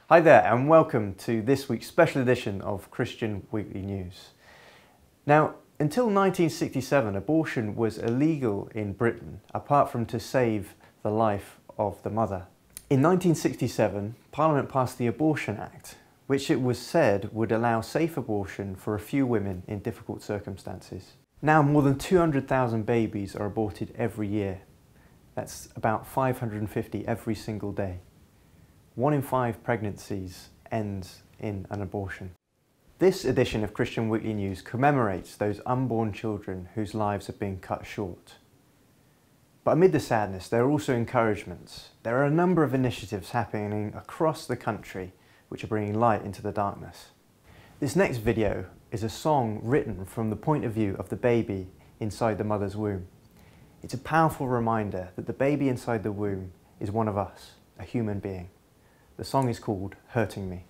Hi there and welcome to this week's special edition of Christian Weekly News. Now, until 1967, abortion was illegal in Britain, apart from to save the life of the mother. In 1967, Parliament passed the Abortion Act, which it was said would allow safe abortion for a few women in difficult circumstances. Now more than 200,000 babies are aborted every year. That's about 550 every single day. 1 in 5 pregnancies ends in an abortion. This edition of Christian Weekly News commemorates those unborn children whose lives have been cut short. But amid the sadness, there are also encouragements. There are a number of initiatives happening across the country which are bringing light into the darkness. This next video is a song written from the point of view of the baby inside the mother's womb. It's a powerful reminder that the baby inside the womb is one of us, a human being. The song is called Hurting Me.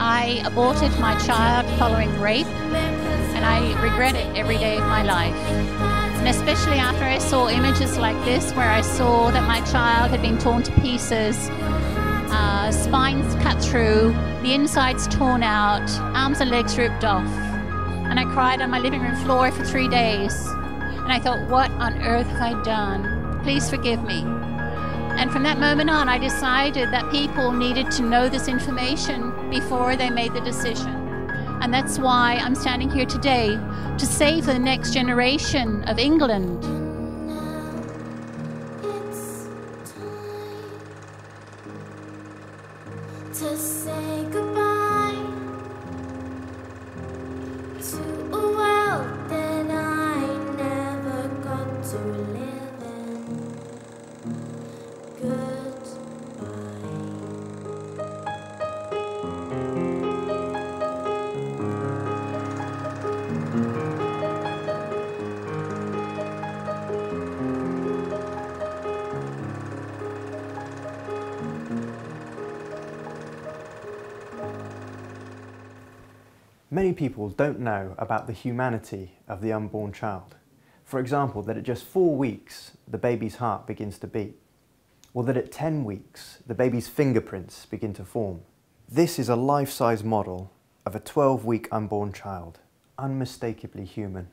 I aborted my child following rape, and I regret it every day of my life. And especially after I saw images like this, where I saw that my child had been torn to pieces, spines cut through, the insides torn out, arms and legs ripped off. And I cried on my living room floor for 3 days. And I thought, what on earth have I done? Please forgive me. And from that moment on, I decided that people needed to know this information before they made the decision. And that's why I'm standing here today to save the next generation of England. To say goodbye to a world that I never got to live in. Goodbye. Many people don't know about the humanity of the unborn child. For example, that at just 4 weeks, the baby's heart begins to beat, or that at 10 weeks, the baby's fingerprints begin to form. This is a life-size model of a 12-week unborn child, unmistakably human.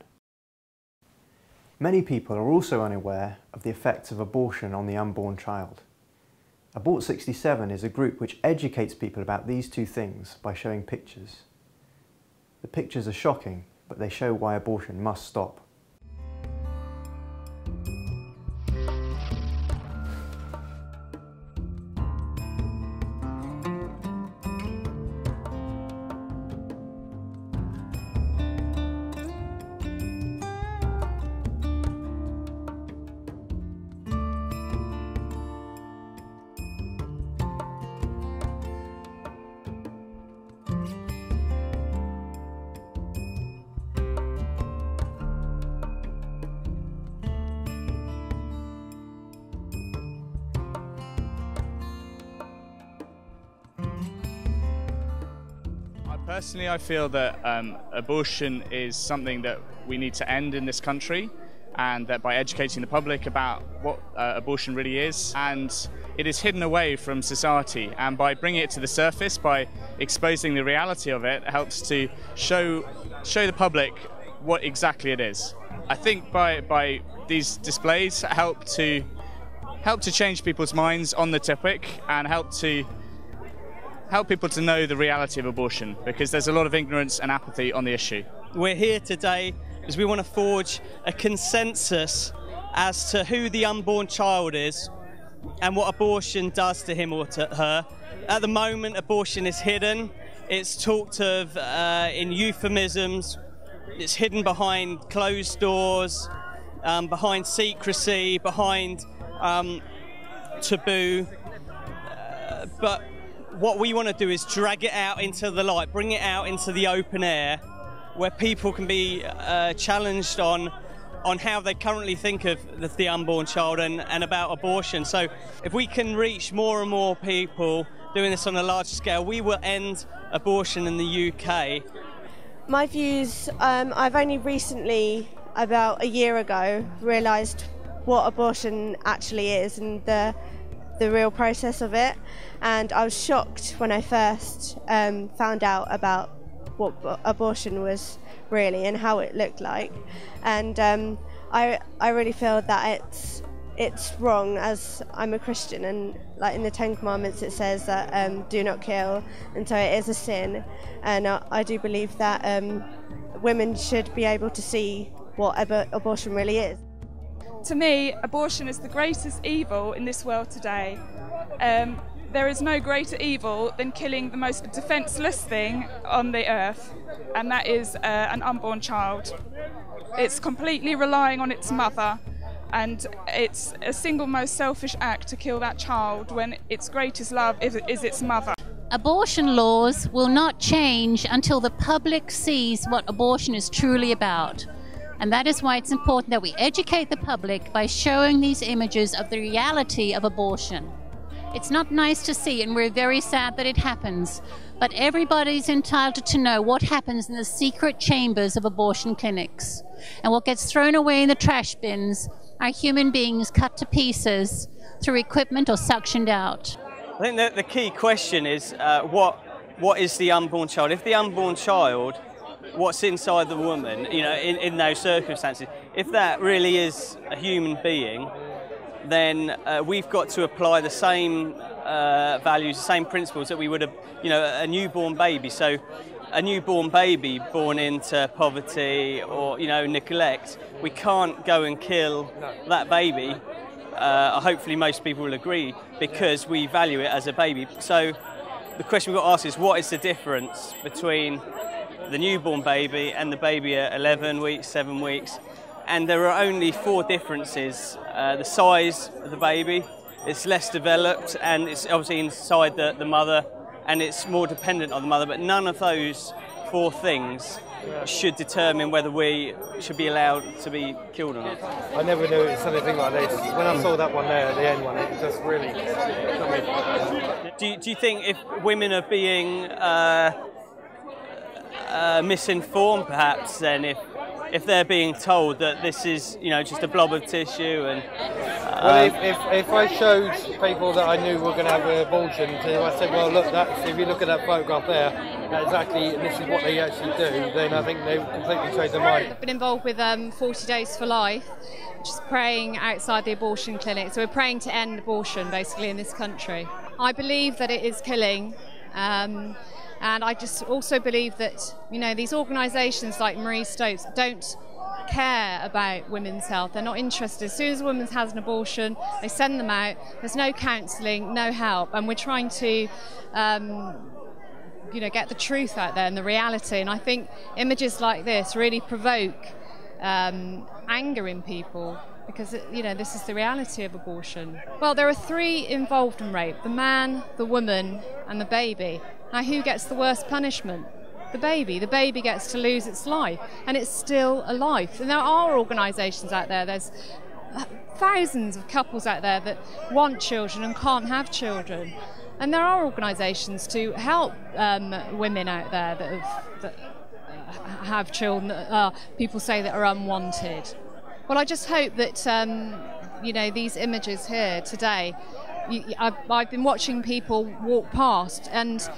Many people are also unaware of the effects of abortion on the unborn child. Abort 67 is a group which educates people about these two things by showing pictures. The pictures are shocking, but they show why abortion must stop. Personally, I feel that abortion is something that we need to end in this country, and that by educating the public about what abortion really is, and it is hidden away from society, and by bringing it to the surface, by exposing the reality of it, helps to show the public what exactly it is. I think by these displays help to change people's minds on the topic, and help people to know the reality of abortion, because there's a lot of ignorance and apathy on the issue. We're here today because we want to forge a consensus as to who the unborn child is and what abortion does to him or to her. At the moment, abortion is hidden. It's talked of in euphemisms. It's hidden behind closed doors, behind secrecy, behind taboo. But what we want to do is drag it out into the light, bring it out into the open air, where people can be challenged on how they currently think of the unborn child and about abortion. So if we can reach more and more people doing this on a large scale, we will end abortion in the UK. My views, I've only recently, about a year ago, realised what abortion actually is and the real process of it, and I was shocked when I first found out about what abortion was really and how it looked like, and I really feel that it's wrong, as I'm a Christian, and like in the Ten Commandments it says that do not kill, and so it is a sin, and I do believe that women should be able to see what abortion really is. To me, abortion is the greatest evil in this world today. There is no greater evil than killing the most defenceless thing on the earth, and that is an unborn child. It's completely relying on its mother, and it's a single most selfish act to kill that child when its greatest love is its mother. Abortion laws will not change until the public sees what abortion is truly about. And that is why it's important that we educate the public by showing these images of the reality of abortion. It's not nice to see, and we're very sad that it happens, but everybody's entitled to know what happens in the secret chambers of abortion clinics. And what gets thrown away in the trash bins are human beings cut to pieces through equipment or suctioned out. I think that the key question is what is the unborn child? If the unborn child, what's inside the woman, you know, in those circumstances, if that really is a human being, then we've got to apply the same values, the same principles that we would have, a newborn baby. So a newborn baby born into poverty or, neglect, we can't go and kill that baby. Hopefully most people will agree, because we value it as a baby. So the question we've got to ask is, what is the difference between the newborn baby and the baby at 11 weeks, 7 weeks? And there are only 4 differences. The size of the baby, it's less developed, and it's obviously inside the mother, and it's more dependent on the mother, but none of those 4 things should determine whether we should be allowed to be killed or not. I never knew it was anything like this. When I saw that one there, the end one, it just really got me. Do you think if women are being misinformed, perhaps, then if they're being told that this is, just a blob of tissue and... Well, if I showed people that I knew were going to have an abortion, I said, well, look, if you look at that photograph there, and this is what they actually do, then I think they would completely change their mind. I've been involved with 40 Days for Life, which is praying outside the abortion clinic. So we're praying to end abortion, basically, in this country. I believe that it is killing. And I just also believe that, these organisations like Marie Stopes don't care about women's health. They're not interested. As soon as a woman has an abortion, they send them out. There's no counselling, no help. And we're trying to, get the truth out there and the reality. And I think images like this really provoke anger in people, because, this is the reality of abortion. Well, there are 3 involved in rape: the man, the woman, and the baby. Now, who gets the worst punishment? The baby. The baby gets to lose its life, and it's still a life. And there are organisations out there, there's thousands of couples out there that want children and can't have children. And there are organisations to help women out there that have children that people say that are unwanted. Well, I just hope that, these images here today, I've been watching people walk past and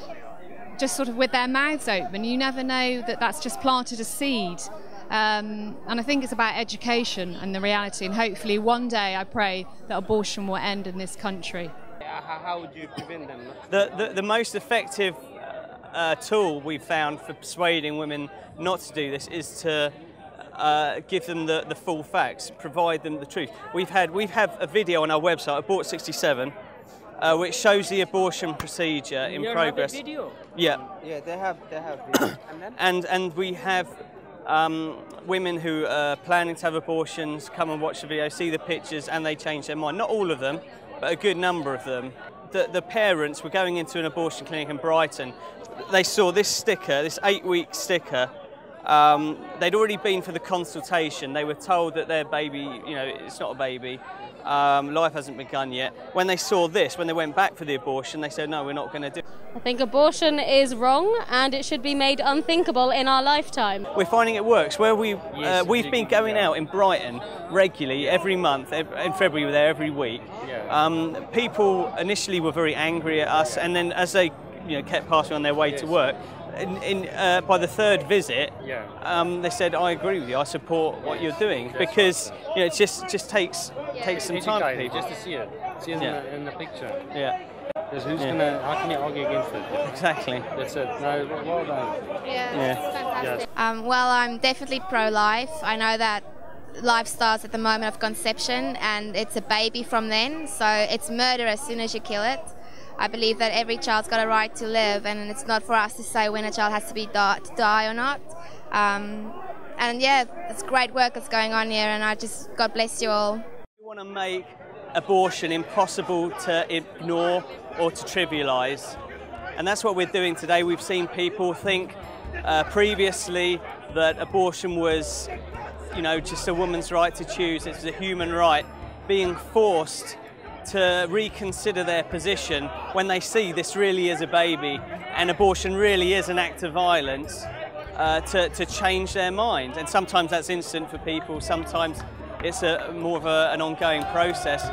just sort of with their mouths open. You never know that that's just planted a seed. And I think it's about education and the reality. And hopefully one day, I pray that abortion will end in this country. How would you prevent them? The most effective tool we've found for persuading women not to do this is to give them the full facts, provide them the truth. We have a video on our website, Abort67, which shows the abortion procedure in progress. Have a video? Yeah. Yeah, they have video. And we have women who are planning to have abortions come and watch the video, see the pictures, and they change their mind. Not all of them, but a good number of them. The parents were going into an abortion clinic in Brighton. They saw this sticker, this 8-week sticker. They'd already been for the consultation. They were told that their baby, it's not a baby. Life hasn't begun yet. When they saw this, when they went back for the abortion, they said, no, we're not going to do it. I think abortion is wrong, and it should be made unthinkable in our lifetime. We're finding it works. Where we've been going out in Brighton regularly every month. In February, we were there every week. People initially were very angry at us, and then as they kept passing on their way to work, by the 3rd visit, they said, I agree with you, I support what you're doing, because it just takes some time for people. Just to see it in the picture. Yeah. Because how can you argue against it? Exactly. That's it. No, well done. Fantastic. Well, I'm definitely pro-life. I know that life starts at the moment of conception, and it's a baby from then, so it's murder as soon as you kill it. I believe that every child's got a right to live, and it's not for us to say when a child has to die or not. And yeah, it's great work that's going on here, and God bless you all. We want to make abortion impossible to ignore or to trivialise, and that's what we're doing today. We've seen people think previously that abortion was, just a woman's right to choose. It's a human right, being forced to reconsider their position when they see this really is a baby and abortion really is an act of violence, to change their mind. And sometimes that's instant for people, sometimes it's more of an ongoing process.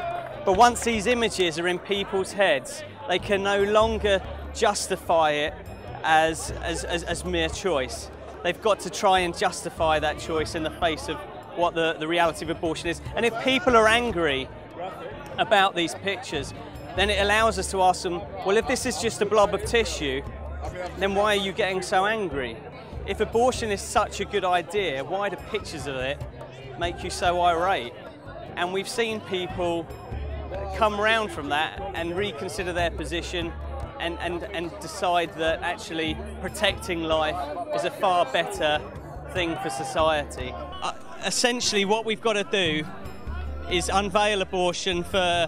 But once these images are in people's heads, they can no longer justify it as mere choice. They've got to try and justify that choice in the face of what the reality of abortion is. And if people are angry about these pictures, then it allows us to ask them, well, if this is just a blob of tissue, then why are you getting so angry? If abortion is such a good idea, why do pictures of it make you so irate? And we've seen people come round from that and reconsider their position and decide that actually protecting life is a far better thing for society. Essentially what we've got to do is unveil abortion for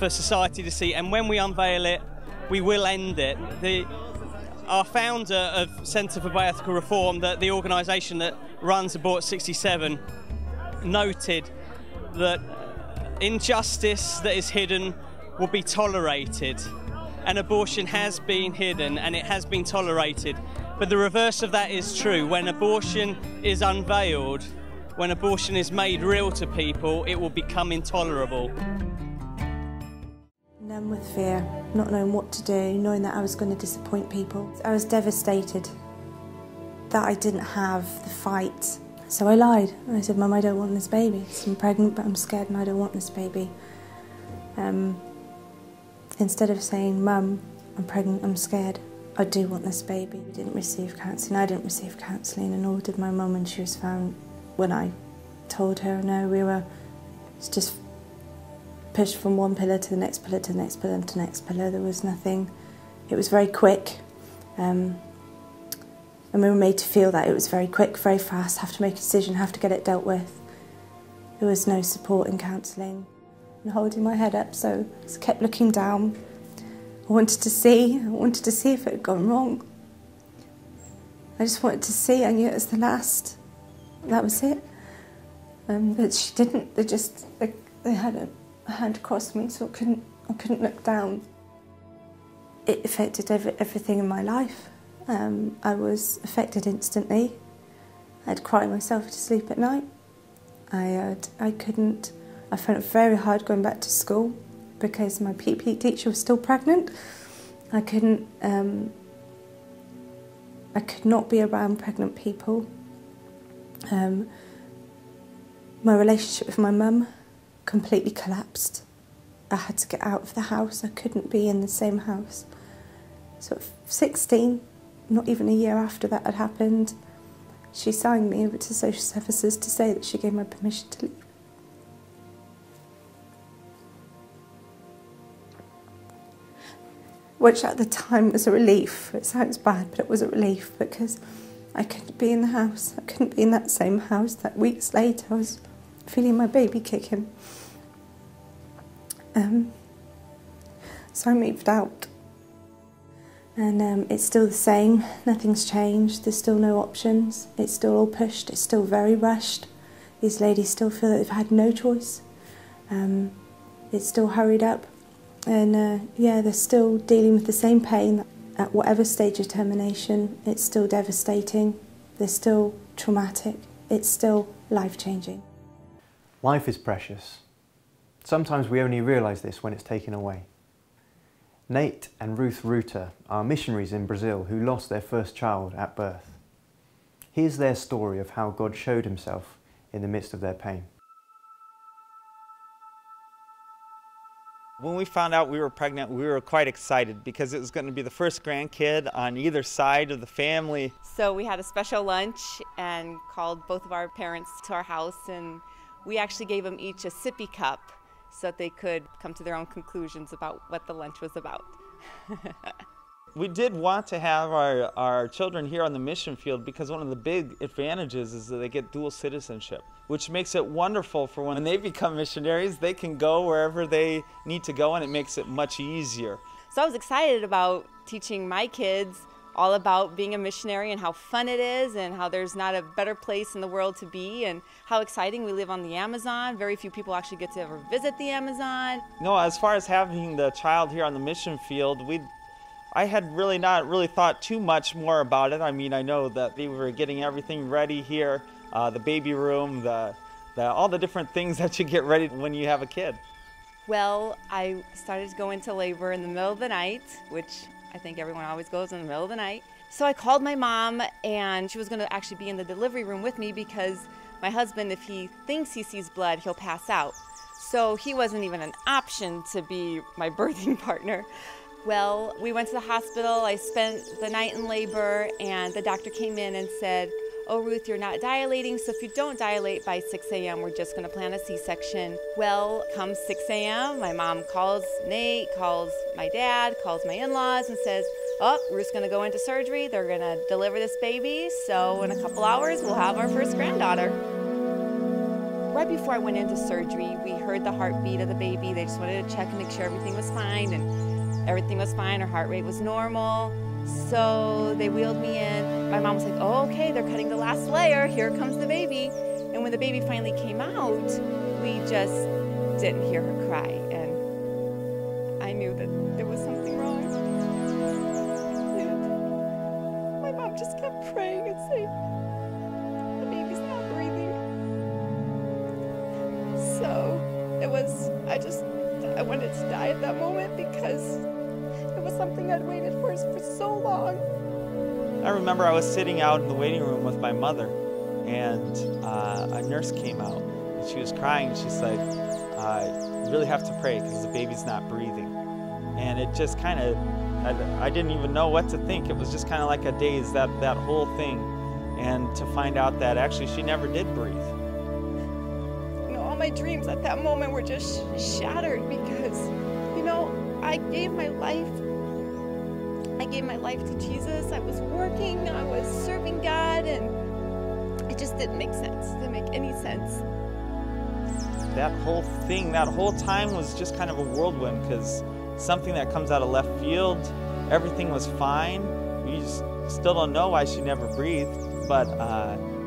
society to see, and when we unveil it, we will end it. Our founder of Centre for Bioethical Reform, the organisation that runs Abort 67, noted that injustice that is hidden will be tolerated, and abortion has been hidden and it has been tolerated. But the reverse of that is true. When abortion is unveiled, when abortion is made real to people, it will become intolerable. Numb with fear, not knowing what to do, knowing that I was going to disappoint people. I was devastated that I didn't have the fight. So I lied. I said, Mum, I don't want this baby. I'm pregnant, but I'm scared and I don't want this baby. Instead of saying, Mum, I'm pregnant, I'm scared, I do want this baby. We didn't receive counselling, I didn't receive counselling, and nor did my mum when she was found. When I told her, no, we were just pushed from one pillar to the next pillar to the next pillar to the next pillar. There was nothing. It was very quick. And we were made to feel that it was very quick, very fast, have to make a decision, have to get it dealt with. There was no support in counselling. And holding my head up, so I just kept looking down. I wanted to see if it had gone wrong. I just wanted to see, I knew it was the last. That was it. But she didn't, they had a hand across me, so I couldn't look down. It affected everything in my life. I was affected instantly. I'd cry myself to sleep at night. I found it very hard going back to school because my PP teacher was still pregnant. I could not be around pregnant people. My relationship with my mum completely collapsed. I had to get out of the house. I couldn't be in the same house. So at 16, not even a year after that had happened, she signed me over to social services to say that she gave my permission to leave. Which at the time was a relief. It sounds bad, but it was a relief because I couldn't be in the house. I couldn't be in that same house that weeks later I was feeling my baby kicking. So I moved out. And it's still the same, nothing's changed, there's still no options, it's still all pushed, it's still very rushed. These ladies still feel that they've had no choice. It's still hurried up. And yeah, they're still dealing with the same pain. At whatever stage of termination, it's still devastating, they're still traumatic, it's still life-changing. Life is precious. Sometimes we only realise this when it's taken away. Nate and Ruth Ruter are missionaries in Brazil who lost their first child at birth. Here's their story of how God showed himself in the midst of their pain. When we found out we were pregnant, we were quite excited because it was going to be the first grandkid on either side of the family. So we had a special lunch and called both of our parents to our house, and we actually gave them each a sippy cup so that they could come to their own conclusions about what the lunch was about. We did want to have our children here on the mission field because one of the big advantages is that they get dual citizenship, which makes it wonderful for when they become missionaries. They can go wherever they need to go, and it makes it much easier. So I was excited about teaching my kids all about being a missionary and how fun it is and how there's not a better place in the world to be and how exciting we live on the Amazon. Very few people actually get to ever visit the Amazon. No, as far as having the child here on the mission field, I had really not thought too much more about it. I mean, I know that we were getting everything ready here, the baby room, all the different things that you get ready when you have a kid. Well, I started to go into labor in the middle of the night, which I think everyone always goes in the middle of the night. So I called my mom, and she was going to actually be in the delivery room with me because my husband, if he thinks he sees blood, he'll pass out. So he wasn't even an option to be my birthing partner. Well, we went to the hospital. I spent the night in labor, and the doctor came in and said, "Oh, Ruth, you're not dilating, so if you don't dilate by 6 a.m., we're just going to plan a C-section." Well, come 6 a.m., my mom calls Nate, calls my dad, calls my in-laws, and says, "Oh, Ruth's going to go into surgery. They're going to deliver this baby, so in a couple hours, we'll have our first granddaughter." Right before I went into surgery, we heard the heartbeat of the baby. They just wanted to check and make sure everything was fine, and everything was fine. Her heart rate was normal. So they wheeled me in. My mom was like, "Oh, okay, they're cutting the last layer. Here comes the baby." And when the baby finally came out, we just didn't hear her cry. And I knew that there was something wrong. And my mom just kept praying and saying, "The baby's not breathing." So it was, I wanted to die at that moment because it was something I'd waited for so long. I remember I was sitting out in the waiting room with my mother, and a nurse came out, and she was crying. She's like, "You really have to pray because the baby's not breathing." And it just kind of, I didn't even know what to think. It was just kind of like a daze, that whole thing. And to find out that actually she never did breathe. You know, all my dreams at that moment were just shattered because, you know, I gave my life to Jesus. I was working, I was serving God, and it just didn't make sense. It didn't make any sense. That whole thing, that whole time was just kind of a whirlwind, because something that comes out of left field, everything was fine. We just still don't know why she never breathed, but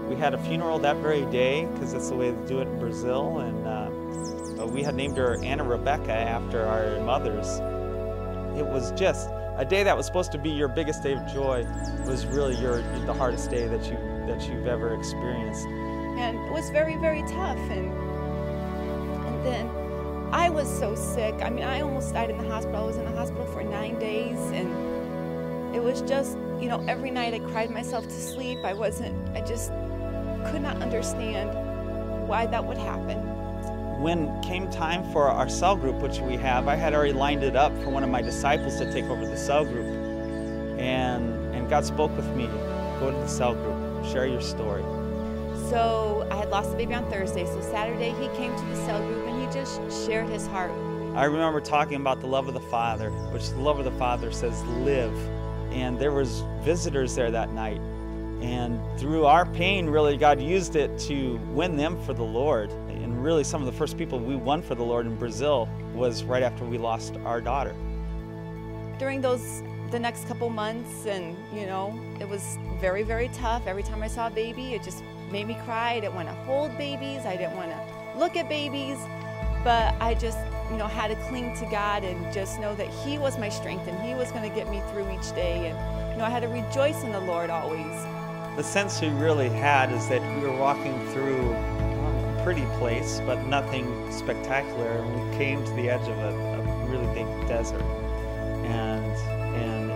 we had a funeral that very day, because that's the way they do it in Brazil, and we had named her Anna Rebecca after our mothers. It was just a day that was supposed to be your biggest day of joy was really the hardest day that you've ever experienced. And it was very, very tough. And then I was so sick. I mean, I almost died in the hospital. I was in the hospital for 9 days, and it was just, you know, every night I cried myself to sleep. I just could not understand why that would happen. When came time for our cell group, which we have, I had already lined it up for one of my disciples to take over the cell group. And God spoke with me, "Go to the cell group, share your story." So I had lost the baby on Thursday, so Saturday he came to the cell group and he just shared his heart. I remember talking about the love of the Father, which the love of the Father says live. And there was visitors there that night. And through our pain, really, God used it to win them for the Lord. And really, some of the first people we won for the Lord in Brazil was right after we lost our daughter. During the next couple months, and you know, it was very, very tough. Every time I saw a baby, it just made me cry. I didn't want to hold babies. I didn't want to look at babies. But I just, you know, had to cling to God and just know that He was my strength and He was going to get me through each day. And, you know, I had to rejoice in the Lord always. The sense we really had is that we were walking through a pretty place, but nothing spectacular. And we came to the edge of a really big desert. And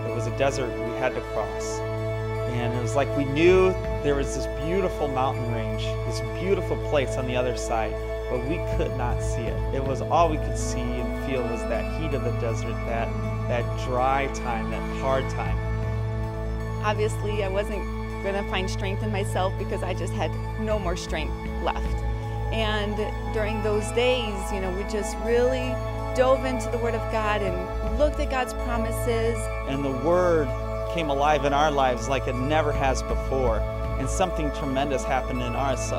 it was a desert we had to cross. And it was like we knew there was this beautiful mountain range, this beautiful place on the other side, but we could not see it. It was all we could see and feel was that heat of the desert, that dry time, that hard time. Obviously, I wasn't going to find strength in myself because I just had no more strength left. And during those days, you know, we just really dove into the Word of God and looked at God's promises. And the Word came alive in our lives like it never has before. And something tremendous happened in ours.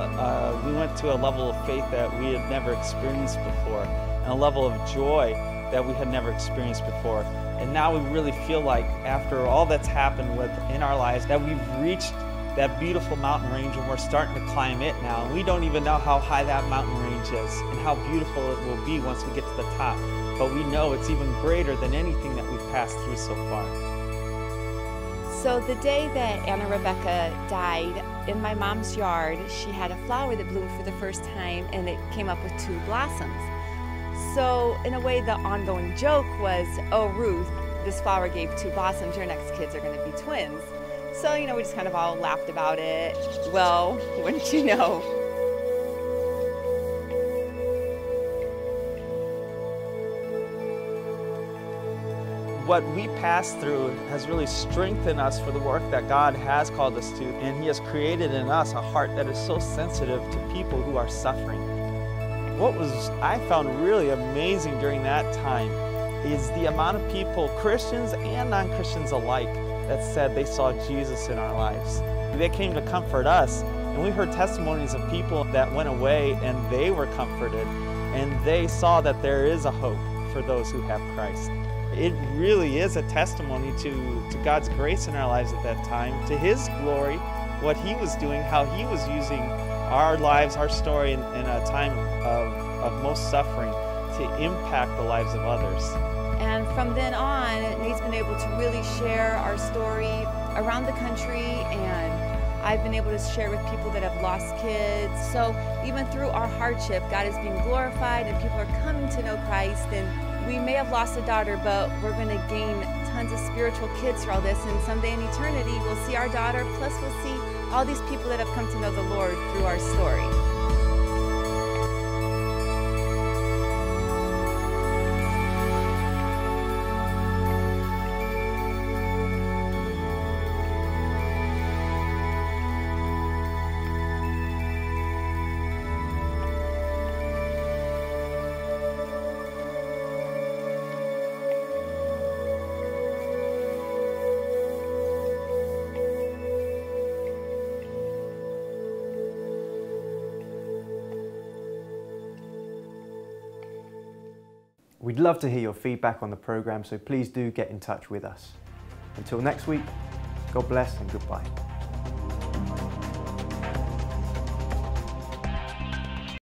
We went to a level of faith that we had never experienced before, and a level of joy that we had never experienced before. And now we really feel like, after all that's happened in our lives, that we've reached that beautiful mountain range and we're starting to climb it now. And we don't even know how high that mountain range is and how beautiful it will be once we get to the top. But we know it's even greater than anything that we've passed through so far. So the day that Anna Rebecca died, in my mom's yard, she had a flower that bloomed for the first time, and it came up with 2 blossoms. So in a way, the ongoing joke was, "Oh, Ruth, this flower gave 2 blossoms, your next kids are going to be twins." So, you know, we just kind of all laughed about it. Well, wouldn't you know, what we pass through has really strengthened us for the work that God has called us to, and He has created in us a heart that is so sensitive to people who are suffering. What I found really amazing during that time is the amount of people, Christians and non-Christians alike, that said they saw Jesus in our lives. They came to comfort us, and we heard testimonies of people that went away and they were comforted, and they saw that there is a hope for those who have Christ. It really is a testimony to God's grace in our lives at that time, to His glory, what He was doing, how He was using our lives, our story in a time of most suffering to impact the lives of others. And from then on, Nate's been able to really share our story around the country, and I've been able to share with people that have lost kids. So even through our hardship, God is being glorified and people are coming to know Christ. And we may have lost a daughter, but we're going to gain tons of spiritual kids through all this, and someday in eternity we'll see our daughter, plus we'll see all these people that have come to know the Lord through our story. We'd love to hear your feedback on the programme, so please do get in touch with us. Until next week, God bless and goodbye.